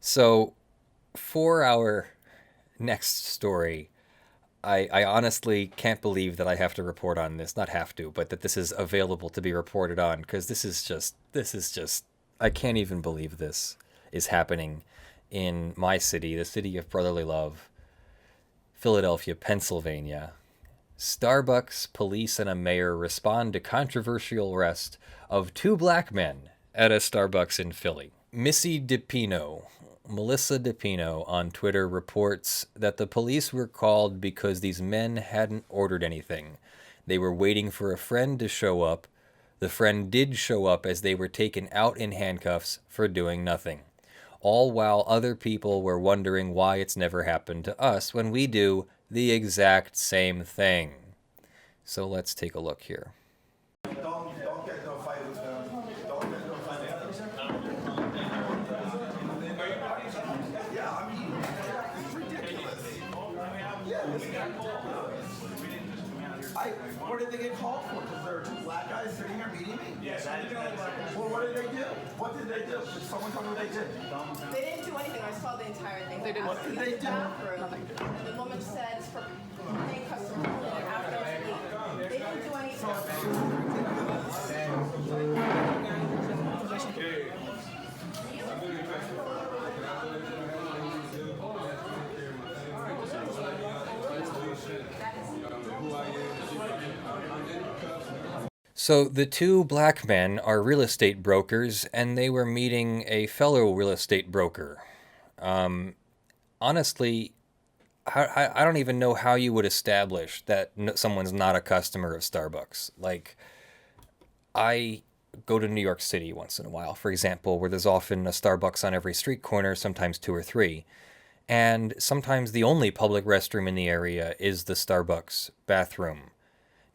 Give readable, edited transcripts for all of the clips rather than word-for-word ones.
So, for our next story, I honestly can't believe that I have to report on this. Not have to, but that this is available to be reported on because I can't even believe this is happening in my city, the city of brotherly love, Philadelphia, Pennsylvania. Starbucks police and a mayor respond to controversial arrest of two black men at a Starbucks in Philly. Missy DePino, Melissa DePino on Twitter reports that the police were called because these men hadn't ordered anything. They were waiting for a friend to show up. The friend did show up as they were taken out in handcuffs for doing nothing. All while other people were wondering why it's never happened to us when we do the exact same thing. So let's take a look here. Don't get into a fight with them. Don't get into a fight with them. Yeah, I mean, it's ridiculous. Yeah, what did they get called for? Because there are two black guys sitting here meeting me? Yes. Well, what did they do? What did they do? Did someone tell me what they did? They didn't do anything. I saw the entire thing. They didn't. What did they do? Nothing. The woman said it's for paying customers when they're out there to eat. They didn't do anything. So the two black men are real estate brokers, and they were meeting a fellow real estate broker. Honestly, I don't even know how you would establish that someone's not a customer of Starbucks. Like, I go to New York City once in a while, for example, where there's often a Starbucks on every street corner, sometimes two or three. And sometimes the only public restroom in the area is the Starbucks bathroom.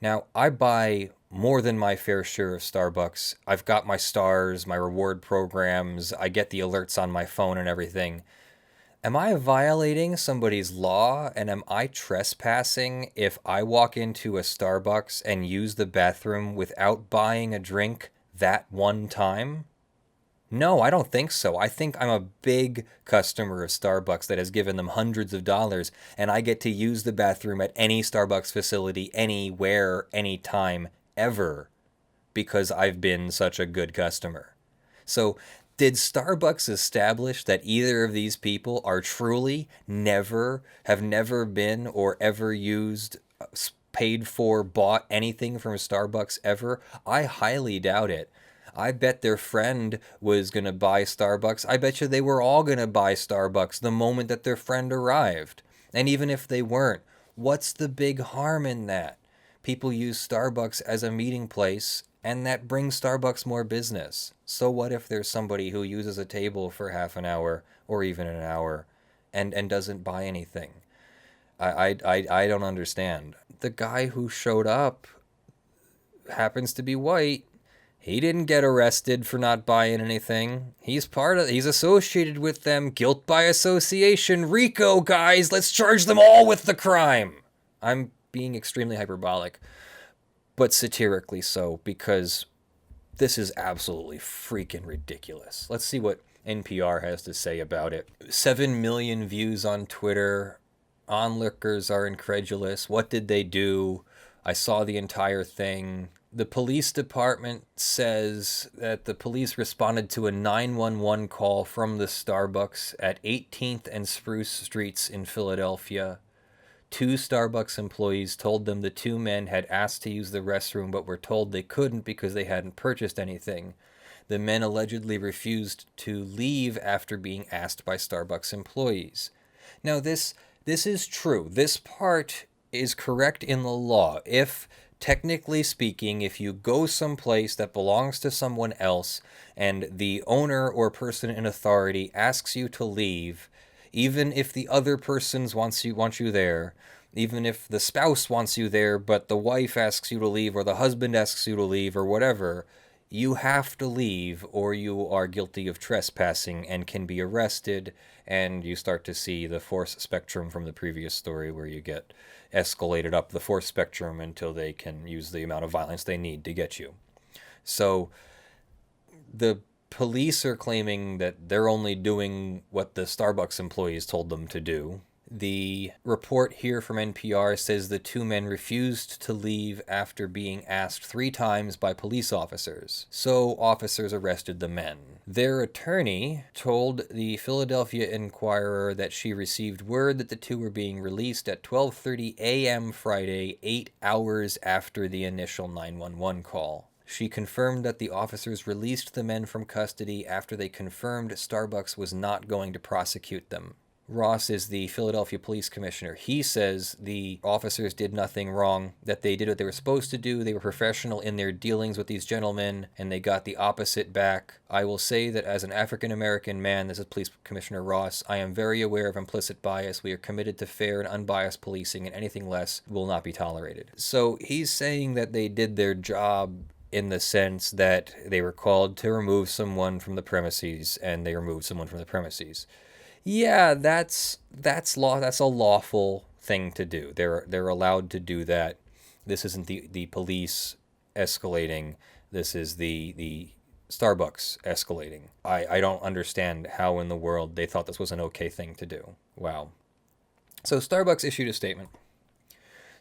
Now, I buy more than my fair share of Starbucks. I've got my stars, my reward programs, I get the alerts on my phone and everything. Am I violating somebody's law and am I trespassing if I walk into a Starbucks and use the bathroom without buying a drink that one time? No, I don't think so. I think I'm a big customer of Starbucks that has given them hundreds of dollars, and I get to use the bathroom at any Starbucks facility, anywhere, anytime, ever, because I've been such a good customer. So, did Starbucks establish that either of these people are truly have never been or ever used, paid for, bought anything from Starbucks ever? I highly doubt it. I bet their friend was going to buy Starbucks. I bet you they were all going to buy Starbucks the moment that their friend arrived. And even if they weren't, what's the big harm in that? People use Starbucks as a meeting place, and that brings Starbucks more business. So what if there's somebody who uses a table for half an hour or even an hour and doesn't buy anything? I don't understand. The guy who showed up happens to be white. He didn't get arrested for not buying anything. He's associated with them. Guilt by association. RICO, guys, let's charge them all with the crime. I'm being extremely hyperbolic, but satirically so, because this is absolutely freaking ridiculous. Let's see what NPR has to say about it. 7 million views on Twitter. Onlookers are incredulous. What did they do? I saw the entire thing. The police department says that the police responded to a 911 call from the Starbucks at 18th and Spruce Streets in Philadelphia. Two Starbucks employees told them the two men had asked to use the restroom but were told they couldn't because they hadn't purchased anything. The men allegedly refused to leave after being asked by Starbucks employees. Now, this is true. This part is correct in the law. If, technically speaking, if you go someplace that belongs to someone else and the owner or person in authority asks you to leave, even if the other person wants you there, even if the spouse wants you there, but the wife asks you to leave or the husband asks you to leave or whatever, you have to leave or you are guilty of trespassing and can be arrested, and you start to see the force spectrum from the previous story where you get escalated up the force spectrum until they can use the amount of violence they need to get you. So the Police are claiming that they're only doing what the Starbucks employees told them to do. The report here from NPR says the two men refused to leave after being asked 3 times by police officers. So officers arrested the men. Their attorney told the Philadelphia Inquirer that she received word that the two were being released at 12:30 a.m. Friday, 8 hours after the initial 911 call. She confirmed that the officers released the men from custody after they confirmed Starbucks was not going to prosecute them. Ross is the Philadelphia police commissioner. He says the officers did nothing wrong, that they did what they were supposed to do. They were professional in their dealings with these gentlemen, and they got the opposite back. I will say that as an African-American man, this is Police Commissioner Ross, I am very aware of implicit bias. We are committed to fair and unbiased policing, and anything less will not be tolerated. So he's saying that they did their job in the sense that they were called to remove someone from the premises, and they removed someone from the premises. Yeah, that's law. That's a lawful thing to do. They're allowed to do that. This isn't the police escalating. This is the Starbucks escalating. I don't understand how in the world they thought this was an okay thing to do. Wow. So Starbucks issued a statement.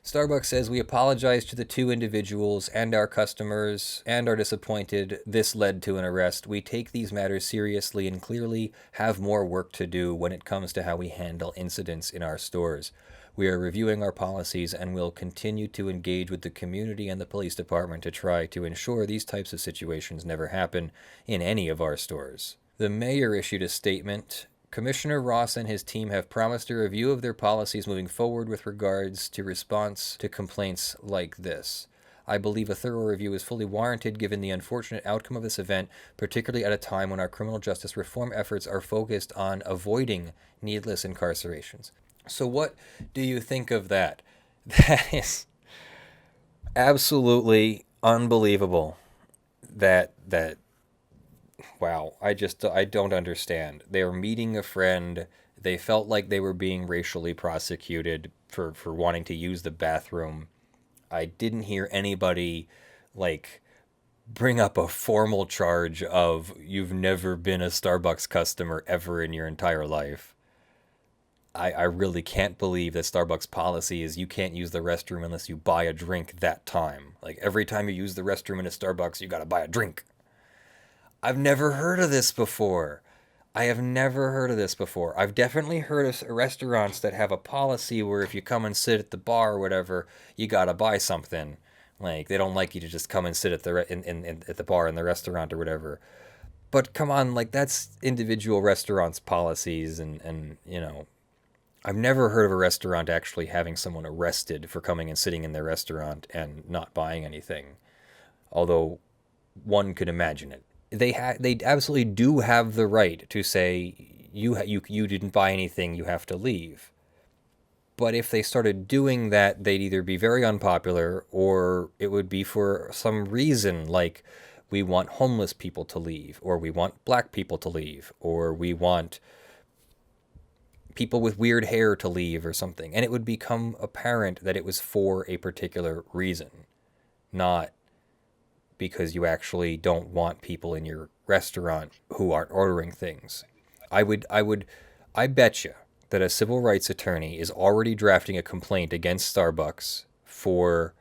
Starbucks says, we apologize to the two individuals and our customers and are disappointed this led to an arrest. We take these matters seriously and clearly have more work to do when it comes to how we handle incidents in our stores. We are reviewing our policies and will continue to engage with the community and the police department to try to ensure these types of situations never happen in any of our stores. The mayor issued a statement. Commissioner Ross and his team have promised a review of their policies moving forward with regards to response to complaints like this. I believe a thorough review is fully warranted given the unfortunate outcome of this event, particularly at a time when our criminal justice reform efforts are focused on avoiding needless incarcerations. So what do you think of that? That is absolutely unbelievable. That wow, I don't understand. They were meeting a friend. They felt like they were being racially prosecuted for wanting to use the bathroom. I didn't hear anybody, like, bring up a formal charge of you've never been a Starbucks customer ever in your entire life. I really can't believe that Starbucks policy is you can't use the restroom unless you buy a drink that time. Like, every time you use the restroom in a Starbucks, you gotta buy a drink. I've never heard of this before. I've definitely heard of restaurants that have a policy where if you come and sit at the bar or whatever, you gotta buy something. Like, they don't like you to just come and sit at the bar in the restaurant or whatever. But come on, like, that's individual restaurants' policies, and you know, I've never heard of a restaurant actually having someone arrested for coming and sitting in their restaurant and not buying anything. Although one could imagine it. They absolutely do have the right to say you didn't buy anything, you have to leave. But if they started doing that, they'd either be very unpopular or it would be for some reason, like we want homeless people to leave, or we want black people to leave, or we want people with weird hair to leave or something. And it would become apparent that it was for a particular reason, not because you actually don't want people in your restaurant who aren't ordering things. I bet you that a civil rights attorney is already drafting a complaint against Starbucks for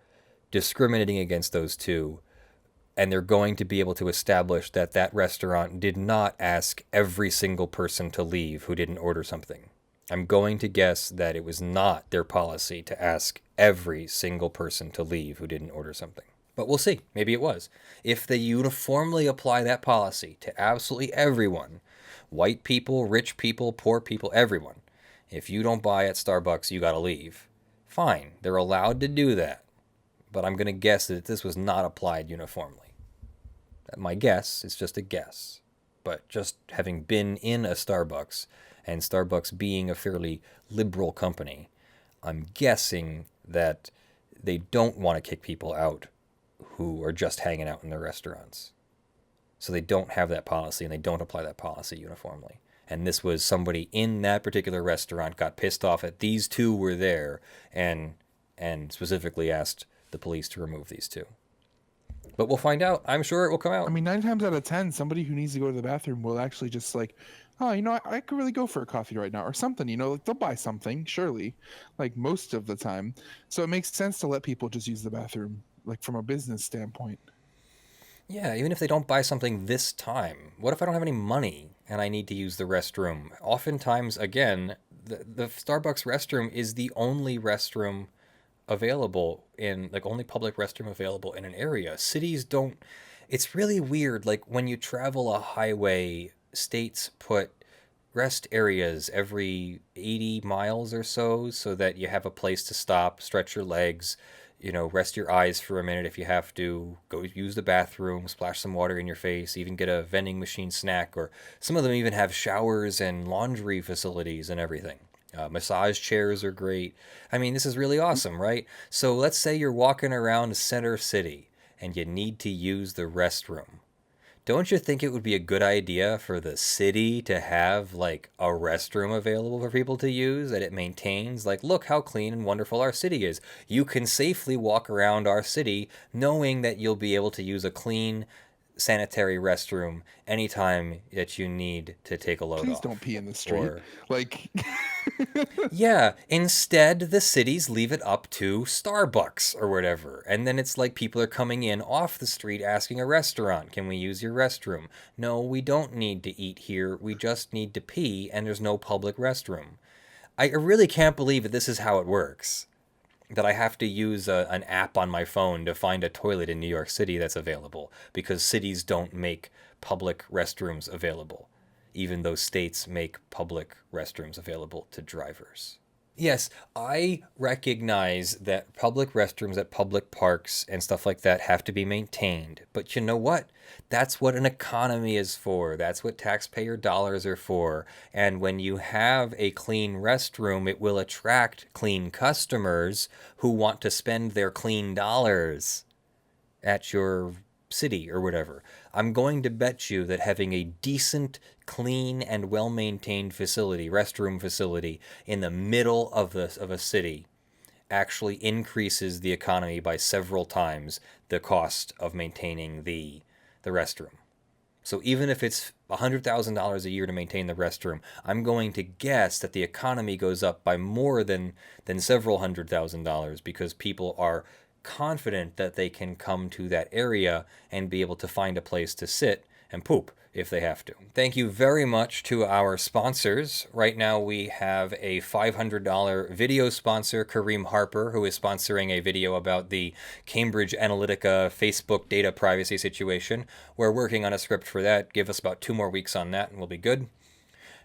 discriminating against those two, and they're going to be able to establish that that restaurant did not ask every single person to leave who didn't order something. I'm going to guess that it was not their policy to ask every single person to leave who didn't order something. But we'll see. Maybe it was. If they uniformly apply that policy to absolutely everyone, white people, rich people, poor people, everyone, if you don't buy at Starbucks, you gotta leave. Fine. They're allowed to do that. But I'm going to guess that this was not applied uniformly. My guess is just a guess. But just having been in a Starbucks, and Starbucks being a fairly liberal company, I'm guessing that they don't want to kick people out who are just hanging out in their restaurants. So they don't have that policy, and they don't apply that policy uniformly. And this was somebody in that particular restaurant got pissed off at these two were there and specifically asked the police to remove these two. But we'll find out. I'm sure it will come out. I mean, 9 times out of 10, somebody who needs to go to the bathroom will actually just like, oh, I could really go for a coffee right now or something. Like they'll buy something, surely, like most of the time. So it makes sense to let people just use the bathroom, like from a business standpoint. Yeah, even if they don't buy something this time. What if I don't have any money and I need to use the restroom? Oftentimes, again, the Starbucks restroom is the only restroom available in, like, only public restroom available in an area. Cities don't, it's really weird. Like, when you travel a highway, states put rest areas every 80 miles or so that you have a place to stop, stretch your legs, rest your eyes for a minute if you have to, go use the bathroom, splash some water in your face, even get a vending machine snack, or some of them even have showers and laundry facilities and everything. Massage chairs are great. I mean, this is really awesome, right? So let's say you're walking around Center City and you need to use the restroom. Don't you think it would be a good idea for the city to have like a restroom available for people to use that it maintains? Like, look how clean and wonderful our city is. You can safely walk around our city knowing that you'll be able to use a clean, sanitary restroom anytime that you need to take a load Please off. don't pee in the street. Or, Like, yeah, instead the cities leave it up to Starbucks or whatever. And then it's like people are coming in off the street asking a restaurant, can we use your restroom? No, we don't need to eat here. We just need to pee, and there's no public restroom. I really can't believe that this is how it works. That I have to use an app on my phone to find a toilet in New York City that's available, because cities don't make public restrooms available, even though states make public restrooms available to drivers. Yes, I recognize that public restrooms at public parks and stuff like that have to be maintained. But you know what? That's what an economy is for. That's what taxpayer dollars are for. And when you have a clean restroom, it will attract clean customers who want to spend their clean dollars at your city or whatever. I'm going to bet you that having a decent, clean, and well-maintained facility, restroom facility, in the middle of a city actually increases the economy by several times the cost of maintaining the restroom. So even if it's $100,000 a year to maintain the restroom, I'm going to guess that the economy goes up by more than several $100,000, because people are confident that they can come to that area and be able to find a place to sit and poop if they have to. Thank you very much to our sponsors. Right now we have a $500 video sponsor, Kareem Harper, who is sponsoring a video about the Cambridge Analytica Facebook data privacy situation. We're working on a script for that. Give us about 2 more weeks on that and we'll be good.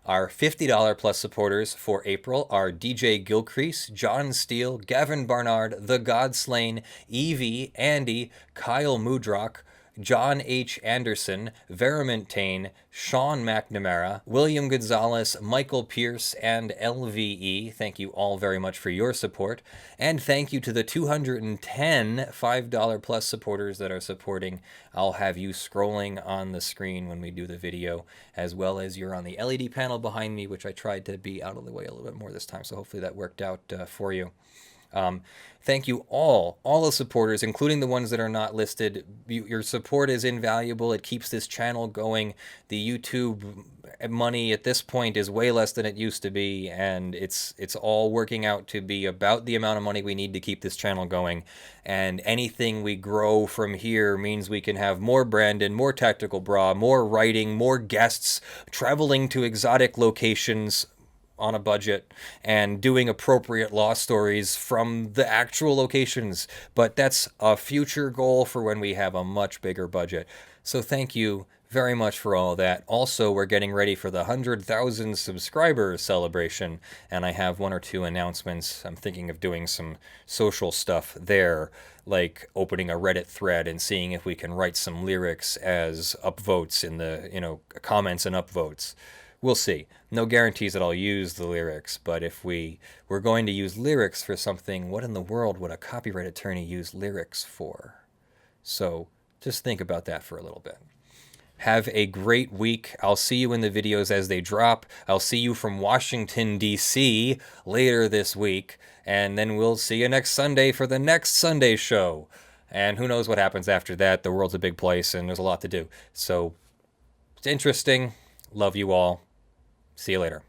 Our $50 plus supporters for April are DJ Gilcrease, John Steele, Gavin Barnard, The Godslain, Evie, Andy, Kyle Mudrock, John H. Anderson, Veramintane, Sean McNamara, William Gonzalez, Michael Pierce, and LVE. Thank you all very much for your support. And thank you to the 210 $5 plus supporters that are supporting. I'll have you scrolling on the screen when we do the video, as well as you're on the LED panel behind me, which I tried to be out of the way a little bit more this time, so hopefully that worked out for you. Thank you all the supporters, including the ones that are not listed. Your support is invaluable. It keeps this channel going. The YouTube money at this point is way less than it used to be, and it's all working out to be about the amount of money we need to keep this channel going. And anything we grow from here means we can have more Brandon, more Tactical Bra, more writing, more guests, traveling to exotic locations on a budget, and doing appropriate law stories from the actual locations. But that's a future goal for when we have a much bigger budget. So thank you very much for all of that. Also, we're getting ready for the 100,000 subscribers celebration, and I have 1 or 2 announcements. I'm thinking of doing some social stuff there, like opening a Reddit thread and seeing if we can write some lyrics as upvotes in the, comments and upvotes. We'll see. No guarantees that I'll use the lyrics, but if we're going to use lyrics for something, what in the world would a copyright attorney use lyrics for? So just think about that for a little bit. Have a great week. I'll see you in the videos as they drop. I'll see you from Washington, D.C. later this week, and then we'll see you next Sunday for the next Sunday show. And who knows what happens after that. The world's a big place and there's a lot to do. So it's interesting. Love you all. See you later.